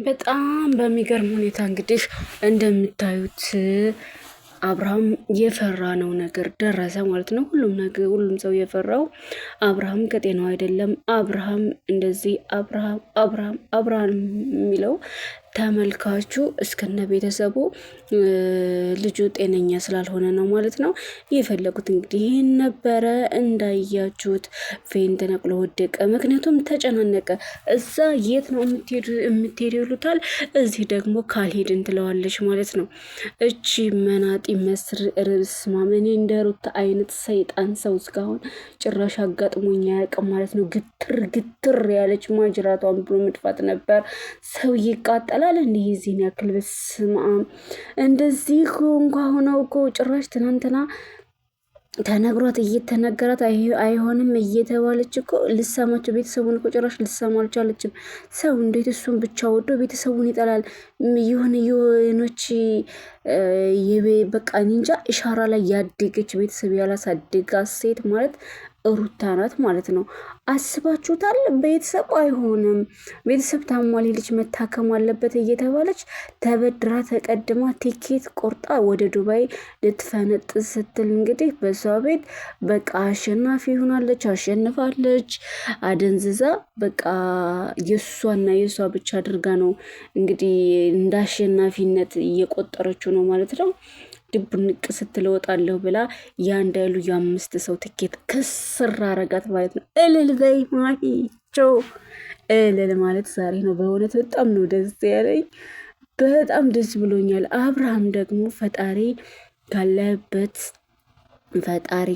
በጣም በሚገርም ሁኔታ እንግዲህ እንደምታዩት አብርሃም የፈራ ነው ነገር ደረሰ ማለት ነው። ሁሉም ሰው የፈራው አብርሃም ከጤናው አይደለም። አብርሃም እንደዚህ አብርሃም የሚለው ተመልካቹ እስከነ ቤተሰቡ ልጁ ጤነኛ ስላልሆነ ነው ማለት ነው የፈለጉት። እንግዲህ ይህን ነበረ እንዳያችሁት ፌን ተነቅሎ ወደቀ። ምክንያቱም ተጨናነቀ። እዛ የት ነው የምትሄድ ይሉታል፣ እዚህ ደግሞ ካልሄድን ትለዋለች ማለት ነው። እቺ መናጢ መስር ርዕስ ማመኔ እንደ ሩታ አይነት ሰይጣን ሰው እስካሁን ጭራሽ አጋጥሞኝ አያውቅም ማለት ነው። ግትር ያለች ማጅራቷን ብሎ መጥፋት ነበር። ሰው ይቃጠላል እንዲህ ዚህን ያክል በስመ አብ። እንደዚህ እንኳ ሆነው እኮ ጭራሽ ትናንትና ተነግሯት እየተነገራት አይሆንም እየተባለች እኮ ልሰማቸው ቤተሰቡን እኮ ጭራሽ ልሰማ አልቻለችም። ሰው እንዴት እሱን ብቻ ወዶ ቤተሰቡን ይጠላል? የሆነች በቃ እንጃ ኢሻራ ላይ ያደገች ቤተሰብ ያላሳደጋት ሴት ማለት ሩታ ናት ማለት ነው። አስባችሁታል? ቤተሰብ አይሆንም፣ ቤተሰብ ታሟል፣ ልጅ መታከም አለበት እየተባለች ተበድራ ተቀድማ ቲኬት ቆርጣ ወደ ዱባይ ልትፈነጥስ ስትል እንግዲህ በሷ ቤት በቃ አሸናፊ ሆናለች፣ አሸንፋለች። አደንዝዛ በቃ የሷና የሷ ብቻ አድርጋ ነው እንግዲህ እንደ አሸናፊነት እየቆጠረችው ነው ማለት ነው። ድብንቅ ስትል እወጣለሁ ብላ ያንዳሉ የ5 ሰው ትኬት ከስር አረጋት ማለት ነው። እልል በይ ማሂቸው። እልል ማለት ዛሬ ነው በእውነት በጣም ነው ደስ ያለኝ፣ በጣም ደስ ብሎኛል። አብርሃም ደግሞ ፈጣሪ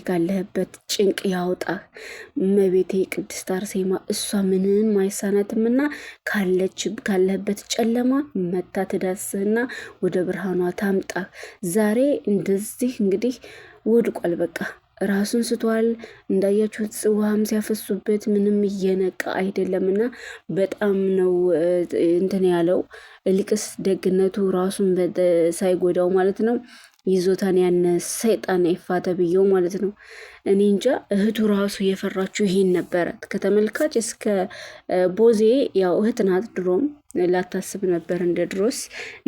ካለህበት ጭንቅ ያውጣህ። እመቤቴ ቅድስት አርሴማ እሷ ምንም አይሳናትምና ካለህበት ጨለማ መታ ትዳስህና ወደ ብርሃኗ ታምጣህ። ዛሬ እንደዚህ እንግዲህ ወድቋል፣ በቃ ራሱን ስቷል። እንዳያችሁት ውሃም ሲያፈሱበት ምንም እየነቃ አይደለምና በጣም ነው እንትን ያለው። ልቅስ ደግነቱ ራሱን ሳይጎዳው ማለት ነው ይዞታን ያነ ሰይጣን ኤፋ ተብዬው ማለት ነው። እኔ እንጃ እህቱ ራሱ የፈራችሁ ይሄን ነበረ። ከተመልካች እስከ ቦዜ ያው እህት ናት፣ ድሮም ላታስብ ነበር እንደ ድሮስ።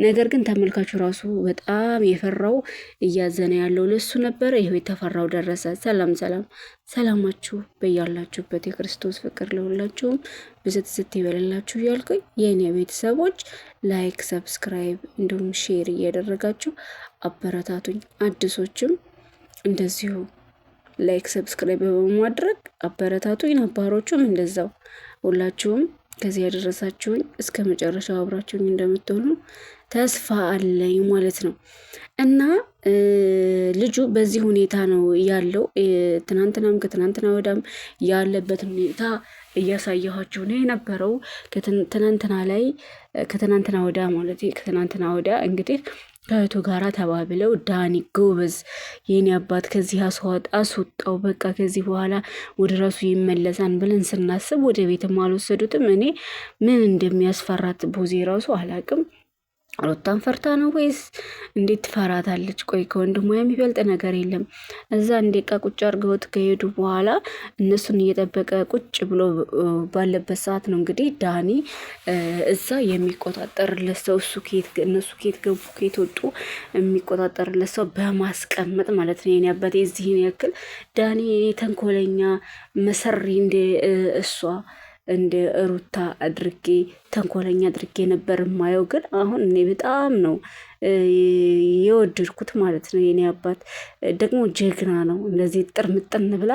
ነገር ግን ተመልካቹ ራሱ በጣም የፈራው እያዘነ ያለው ለሱ ነበር። ይሄው የተፈራው ደረሰ። ሰላማችሁ በያላችሁበት የክርስቶስ ፍቅር ለሁላችሁም ብዝት ይበልላችሁ እያልኩኝ የእኔ ቤተሰቦች ላይክ፣ ሰብስክራይብ እንዲሁም ሼር እያደረጋችሁ አበረታቱኝ። አዲሶችም እንደዚሁ ላይክ ሰብስክራይብ በማድረግ አበረታቱኝ። ነባሮቹም እንደዛው ሁላችሁም ከዚህ ያደረሳችሁኝ እስከ መጨረሻው አብራችሁኝ እንደምትሆኑ ተስፋ አለኝ ማለት ነው። እና ልጁ በዚህ ሁኔታ ነው ያለው። ትናንትናም ከትናንትና ወዳም ያለበትን ሁኔታ እያሳየኋችሁ ነው የነበረው። ከትናንትና ወዳ እንግዲህ ከእህቱ ጋራ ተባብለው ዳኒ ጎበዝ የኔ አባት ከዚህ አስወጣው፣ በቃ ከዚህ በኋላ ወደ ራሱ ይመለሳን ብለን ስናስብ ወደ ቤትም አልወሰዱትም። እኔ ምን እንደሚያስፈራት ቦዜ ራሱ አላቅም። ሩታን ፈርታ ነው ወይስ እንዴት ትፈራታለች? ቆይ ከወንድሟ የሚበልጥ ነገር የለም። እዛ እንዴቃ ቁጭ አድርገውት ከሄዱ በኋላ እነሱን እየጠበቀ ቁጭ ብሎ ባለበት ሰዓት ነው እንግዲህ ዳኒ እዛ የሚቆጣጠርለት ሰው እነሱ ኬት ገቡ ኬት ወጡ የሚቆጣጠርለት ሰው በማስቀመጥ ማለት ነው። የኔ አባቴ እዚህን ያክል ዳኒ ተንኮለኛ መሰሪ እንደ እሷ እንደ ሩታ ተንኮለኛ አድርጌ ነበር ማየው። ግን አሁን እኔ በጣም ነው የወደድኩት ማለት ነው። የኔ አባት ደግሞ ጀግና ነው። እንደዚህ ጥርምጥን ብላ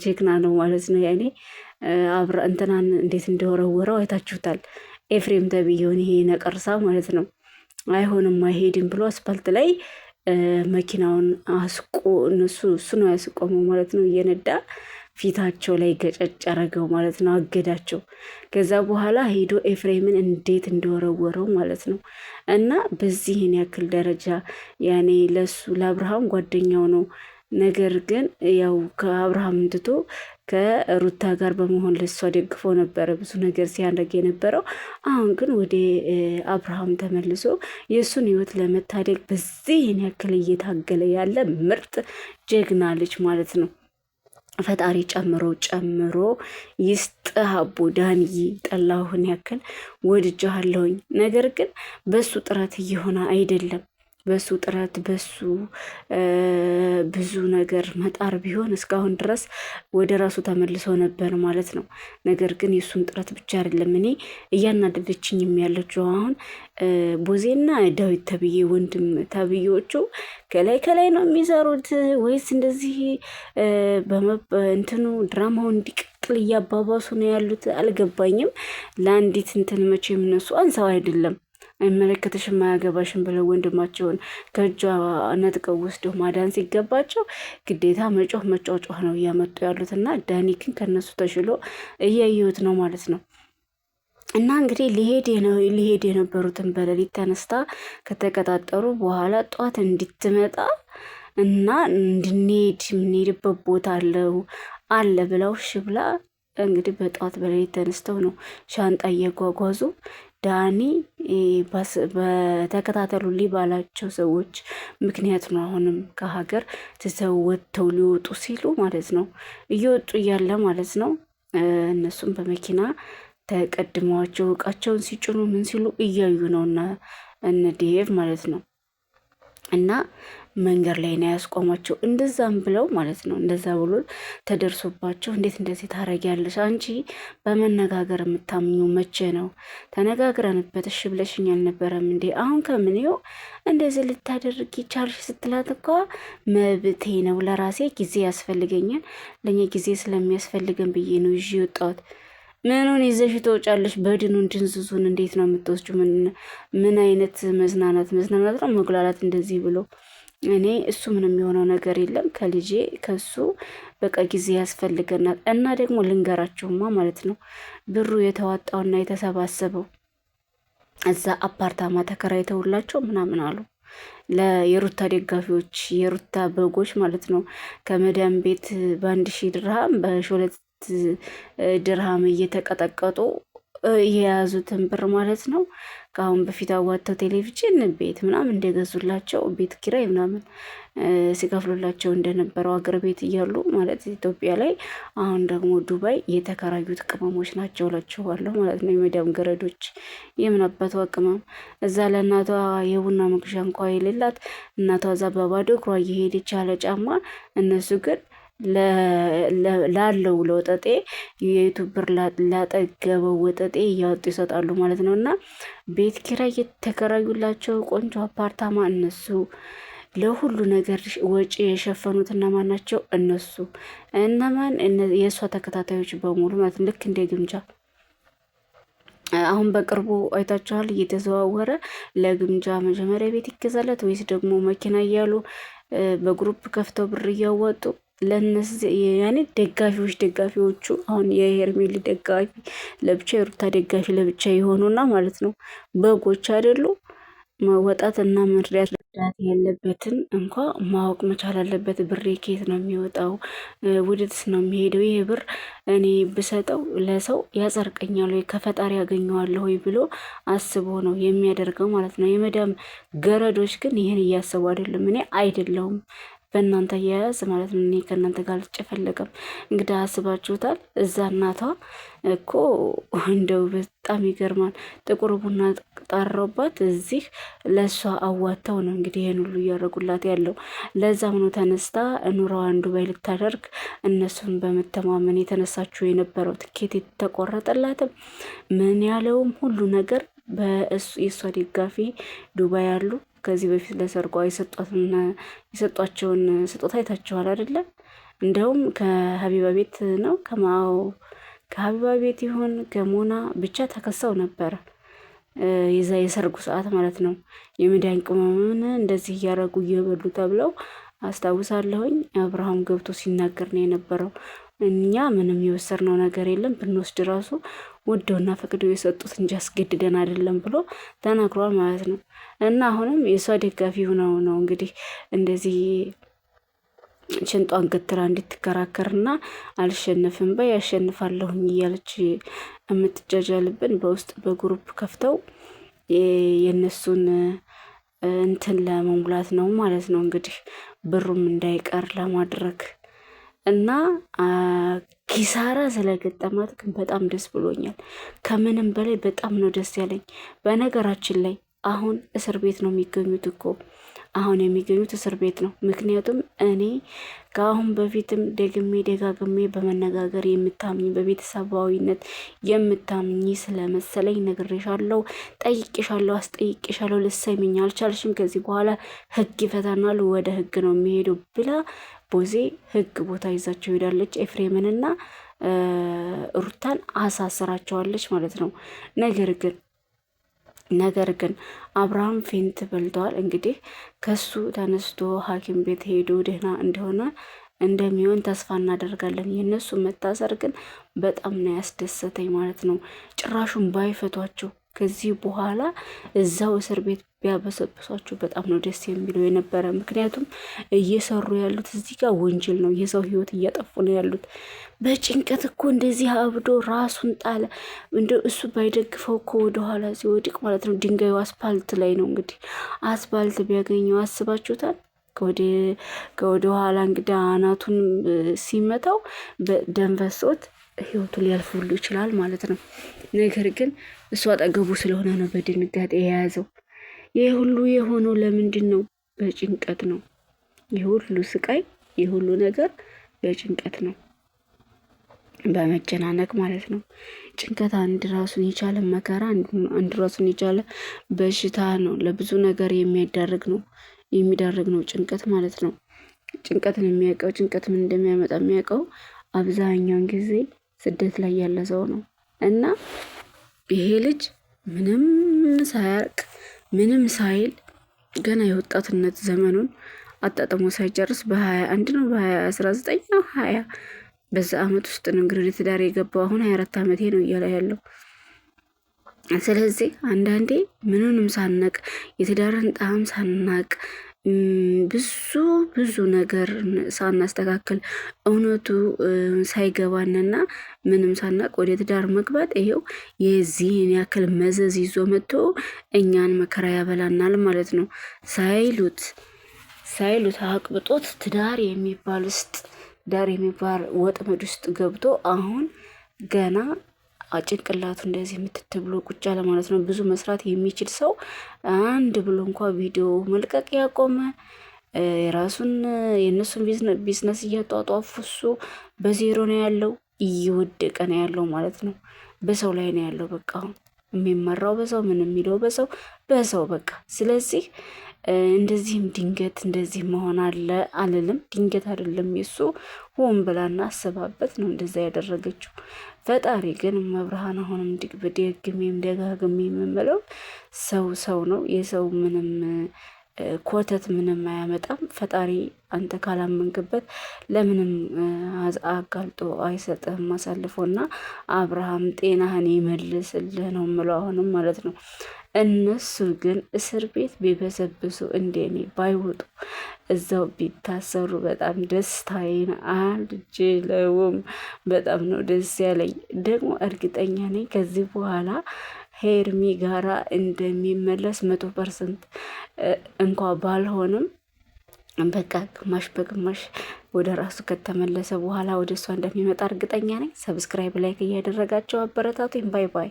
ጀግና ነው ማለት ነው። ያኔ አብራ እንትናን እንዴት እንደወረወረው አይታችሁታል። ኤፍሬም ተብዬውን ይሄ ነቀርሳ ማለት ነው። አይሆንም አይሄድም ብሎ አስፓልት ላይ መኪናውን እሱ ነው ያስቆመው ማለት ነው እየነዳ ፊታቸው ላይ ገጨጭ አረገው ማለት ነው፣ አገዳቸው። ከዛ በኋላ ሄዶ ኤፍሬምን እንዴት እንደወረወረው ማለት ነው። እና በዚህን ያክል ደረጃ ያኔ ለሱ ለአብርሃም ጓደኛው ነው። ነገር ግን ያው ከአብርሃም ትቶ ከሩታ ጋር በመሆን ለሷ ደግፎ ነበረ ብዙ ነገር ሲያደርግ የነበረው። አሁን ግን ወደ አብርሃም ተመልሶ የእሱን ህይወት ለመታደግ በዚህን ያክል እየታገለ ያለ ምርጥ ጀግና ልጅ ማለት ነው። ፈጣሪ ጨምሮ ጨምሮ ይስጥ አቦ ዳንዬ። ጠላሁን ያክል ወድጃለሁኝ። ነገር ግን በሱ ጥረት እየሆነ አይደለም። በሱ ጥረት በሱ ብዙ ነገር መጣር ቢሆን እስካሁን ድረስ ወደ ራሱ ተመልሶ ነበር ማለት ነው። ነገር ግን የእሱን ጥረት ብቻ አይደለም እኔ እያናደደችኝም ያለችው አሁን ቦዜና ዳዊት ተብዬ ወንድም ተብዬዎቹ ከላይ ከላይ ነው የሚሰሩት ወይስ እንደዚህ እንትኑ ድራማው እንዲቀጥል እያባባሱ ነው ያሉት? አልገባኝም። ለአንዲት እንትን መቼም እነሱ አንሰው አይደለም አይመለከተሽም አያገባሽም ብለው ወንድማቸውን ከእጇ ነጥቀው ወስደው ማዳን ሲገባቸው ግዴታ መጮህ መጫጫህ ነው እያመጡ ያሉት። እና ዳኒ ግን ከነሱ ተሽሎ እያየሁት ነው ማለት ነው። እና እንግዲህ ሊሄድ የነበሩትን በሌሊት ተነስታ ከተቀጣጠሩ በኋላ ጠዋት እንድትመጣ እና እንድንሄድ የምንሄድበት ቦታ አለ ብለው እሺ ብላ እንግዲህ በጠዋት በሌሊት ተነስተው ነው ሻንጣ እየጓጓዙ ዳኒ በተከታተሉልኝ ባላቸው ሰዎች ምክንያት ነው። አሁንም ከሀገር ትተው ወጥተው ሊወጡ ሲሉ ማለት ነው እየወጡ እያለ ማለት ነው እነሱም በመኪና ተቀድመዋቸው እቃቸውን ሲጭኑ ምን ሲሉ እያዩ ነው እና እነ ዴቭ ማለት ነው እና መንገድ ላይ ነው ያስቆማቸው። እንደዛም ብለው ማለት ነው እንደዛ ብሎ ተደርሶባቸው እንዴት እንደዚህ ታረጊያለሽ? አንቺ በመነጋገር የምታምኙ መቼ ነው? ተነጋግረንበት እሺ ብለሽኝ አልነበረም እንዴ? አሁን ከምን ይኸው እንደዚህ ልታደርግ ይቻልሽ ስትላት እኮ መብቴ ነው፣ ለራሴ ጊዜ ያስፈልገኛል፣ ለእኛ ጊዜ ስለሚያስፈልገን ብዬ ነው ይዤ የወጣሁት። ምኑን ይዘሽ ትወጫለሽ? በድኑን ድንዝዙን እንዴት ነው የምትወስጁ? ምን አይነት መዝናናት ነው መጉላላት እንደዚህ ብሎ እኔ እሱ ምንም የሆነው ነገር የለም። ከልጄ ከሱ በቃ ጊዜ ያስፈልገናል። እና ደግሞ ልንገራችሁማ ማለት ነው ብሩ የተዋጣውና የተሰባሰበው እዛ አፓርታማ ተከራይተውላቸው ምናምን አሉ የሩታ ደጋፊዎች የሩታ በጎች ማለት ነው ከመዳም ቤት በ1000 ድርሃም በ2 ድርሃም እየተቀጠቀጡ የያዙትን ብር ማለት ነው ከአሁን በፊት አዋጥተው ቴሌቪዥን ቤት ምናምን እንደገዙላቸው ቤት ኪራይ ምናምን ሲከፍሉላቸው እንደነበረው አገር ቤት እያሉ ማለት ኢትዮጵያ ላይ አሁን ደግሞ ዱባይ የተከራዩት ቅመሞች ናቸው እላችኋለሁ ማለት ነው። የመዳም ገረዶች የምን አባቷ ቅመም እዛ ለእናቷ የቡና መግዣ እንኳ የሌላት እናቷ እዛ በባዶ እግሯ እየሄደች ያለ ጫማ እነሱ ግን ላለው ለወጠጤ የዩቱብ ብር ላጠገበው ወጠጤ እያወጡ ይሰጣሉ ማለት ነው። እና ቤት ኪራይ የተከራዩላቸው ቆንጆ አፓርታማ እነሱ ለሁሉ ነገር ወጪ የሸፈኑት እነማን ናቸው? እነሱ እነማን? የእሷ ተከታታዮች በሙሉ ማለት ልክ እንደ ግምጃ አሁን በቅርቡ አይታችኋል። እየተዘዋወረ ለግምጃ መጀመሪያ ቤት ይገዛላት ወይስ ደግሞ መኪና እያሉ በግሩፕ ከፍተው ብር እያወጡ ለነዚህ ያኔ ደጋፊዎቹ አሁን የሄርሜሊ ደጋፊ ለብቻ የሩታ ደጋፊ ለብቻ የሆኑና ማለት ነው በጎች አይደሉ? መወጣት እና መርዳት ያለበትን እንኳ ማወቅ መቻል አለበት። ብሬ ከየት ነው የሚወጣው? ውድትስ ነው የሚሄደው? ይሄ ብር እኔ ብሰጠው ለሰው ያጸርቀኛል ወይ ከፈጣሪ ያገኘዋለሁ ወይ ብሎ አስቦ ነው የሚያደርገው ማለት ነው። የመዳም ገረዶች ግን ይህን እያሰቡ አይደለም። እኔ አይደለሁም በእናንተ አያያዝ ማለት ነው። እኔ ከእናንተ ጋር አልጨፈለቅም። እንግዲህ አስባችሁታል። እዛ እናቷ እኮ እንደው በጣም ይገርማል። ጥቁር ቡና ጠራውባት እዚህ ለእሷ አዋተው ነው እንግዲህ ይህን ሁሉ እያደረጉላት ያለው። ለዛም ነው ተነስታ ኑሮዋን ዱባይ ልታደርግ እነሱን በመተማመን የተነሳችው የነበረው። ትኬት የተቆረጠላትም ምን ያለውም ሁሉ ነገር የእሷ ደጋፊ ዱባይ ያሉ ከዚህ በፊት ለሰርጓ የሰጧቸውን ስጦታ አይታችኋል አይደለም? እንደውም ከሀቢባ ቤት ነው ከሀቢባ ቤት ይሆን ከሞና ብቻ ተከሰው ነበረ። የሰርጉ ሰዓት ማለት ነው። የመዳን ቅመምን እንደዚህ እያደረጉ እየበሉ ተብለው አስታውሳለሁኝ። አብርሃም ገብቶ ሲናገር ነው የነበረው። እኛ ምንም የወሰድነው ነገር የለም፣ ብንወስድ ራሱ ወደውና ፈቅደው የሰጡት እንጂ አስገድደን አይደለም ብሎ ተናግሯል ማለት ነው። እና አሁንም የእሷ ደጋፊ ሆነው ነው እንግዲህ እንደዚህ ሽንጧን ገትራ እንድትከራከርና አልሸነፍም በይ ያሸንፋለሁኝ እያለች የምትጃጃልብን በውስጥ በግሩፕ ከፍተው የእነሱን እንትን ለመሙላት ነው ማለት ነው። እንግዲህ ብሩም እንዳይቀር ለማድረግ እና ኪሳራ ስለገጠማት ግን በጣም ደስ ብሎኛል። ከምንም በላይ በጣም ነው ደስ ያለኝ። በነገራችን ላይ አሁን እስር ቤት ነው የሚገኙት እኮ አሁን የሚገኙት እስር ቤት ነው። ምክንያቱም እኔ ከአሁን በፊትም ደግሜ ደጋግሜ በመነጋገር የምታምኝ በቤተሰባዊነት የምታምኝ ስለመሰለኝ ነግሬሻለሁ፣ ጠይቄሻለሁ፣ አስጠይቄሻለሁ፣ ልትሰሚኝ አልቻልሽም። ከዚህ በኋላ ህግ ይፈታናል፣ ወደ ህግ ነው የሚሄደው ብላ ቦዜ ህግ ቦታ ይዛቸው ሄዳለች። ኤፍሬምንና ሩታን አሳስራቸዋለች ማለት ነው። ነገር ግን አብርሃም ፌንት በልተዋል። እንግዲህ ከሱ ተነስቶ ሐኪም ቤት ሄዶ ደህና እንደሆነ እንደሚሆን ተስፋ እናደርጋለን። የእነሱ መታሰር ግን በጣም ነው ያስደሰተኝ ማለት ነው። ጭራሹን ባይፈቷቸው ከዚህ በኋላ እዛው እስር ቤት ቢያበሰብሷቸው በጣም ነው ደስ የሚለው የነበረ። ምክንያቱም እየሰሩ ያሉት እዚህ ጋር ወንጀል ነው፣ የሰው ህይወት እያጠፉ ነው ያሉት። በጭንቀት እኮ እንደዚህ አብዶ ራሱን ጣለ። እንደ እሱ ባይደግፈው እኮ ወደኋላ ሲወድቅ ማለት ነው። ድንጋዩ አስፓልት ላይ ነው እንግዲህ አስፓልት ቢያገኘው አስባችሁታል? ከወደ ኋላ እንግዲህ አናቱን ሲመታው በደም ፈሶት ህይወቱ ሊያልፍ ሁሉ ይችላል ማለት ነው። ነገር ግን እሱ አጠገቡ ስለሆነ ነው በድንጋጤ የያዘው። ይህ ሁሉ የሆነው ለምንድን ነው? በጭንቀት ነው። ይህ ሁሉ ስቃይ፣ ይህ ሁሉ ነገር በጭንቀት ነው፣ በመጨናነቅ ማለት ነው። ጭንቀት አንድ ራሱን የቻለ መከራ፣ አንድ ራሱን የቻለ በሽታ ነው። ለብዙ ነገር የሚዳርግ ነው ጭንቀት ማለት ነው። ጭንቀትን የሚያውቀው ጭንቀት ምን እንደሚያመጣ የሚያውቀው አብዛኛውን ጊዜ ስደት ላይ ያለ ሰው ነው። እና ይሄ ልጅ ምንም ሳያርቅ ምንም ሳይል ገና የወጣትነት ዘመኑን አጣጥሞ ሳይጨርስ በ21 ነው በ19 ነው 20 በዛ አመት ውስጥ ነው እንግዲህ ትዳር የገባው። አሁን 24 ዓመቴ ነው እያለ ያለው። ስለዚህ አንዳንዴ ምንንም ሳናቅ የትዳርን ጣዕም ሳናቅ ብዙ ነገር ሳናስተካክል እውነቱ ሳይገባንና ምንም ሳናቅ ወደ ትዳር መግባት ይሄው የዚህን ያክል መዘዝ ይዞ መጥቶ እኛን መከራ ያበላናል ማለት ነው። ሳይሉት አቅብጦት ትዳር የሚባል ወጥመድ ውስጥ ገብቶ አሁን ገና ጭንቅላቱ እንደዚህ የምትትብሎ ቁጭ አለ ማለት ነው። ብዙ መስራት የሚችል ሰው አንድ ብሎ እንኳ ቪዲዮ መልቀቅ ያቆመ የእነሱን ቢዝነስ እያጧጧፉ እሱ በዜሮ ነው ያለው፣ እየወደቀ ነው ያለው ማለት ነው። በሰው ላይ ነው ያለው። በቃ አሁን የሚመራው በሰው ምን የሚለው በሰው በቃ። ስለዚህ እንደዚህም ድንገት እንደዚህ መሆን አለ አልልም። ድንገት አይደለም፣ የሱ ሆን ብላና አስባበት ነው እንደዛ ያደረገችው። ፈጣሪ ግን መብርሃን አሁንም ደግሜም ደጋግሜ የምምለው ሰው ነው። የሰው ምንም ኮተት ምንም አያመጣም። ፈጣሪ አንተ ካላመንክበት ለምንም አጋልጦ አይሰጥህም አሳልፎና አብርሃም ጤናህን ይመልስልህ ነው የምለው አሁንም ማለት ነው። እነሱ ግን እስር ቤት ቢበሰብሱ እንደኔ ባይወጡ እዛው ቢታሰሩ በጣም ደስታዬን አልችለውም። በጣም ነው ደስ ያለኝ። ደግሞ እርግጠኛ ነኝ ከዚህ በኋላ ሄርሚ ጋራ እንደሚመለስ 100% እንኳ ባልሆንም በቃ ግማሽ በግማሽ ወደ ራሱ ከተመለሰ በኋላ ወደ እሷ እንደሚመጣ እርግጠኛ ነኝ። ሰብስክራይብ ላይክ እያደረጋቸው አበረታቱኝ። ባይ ባይ።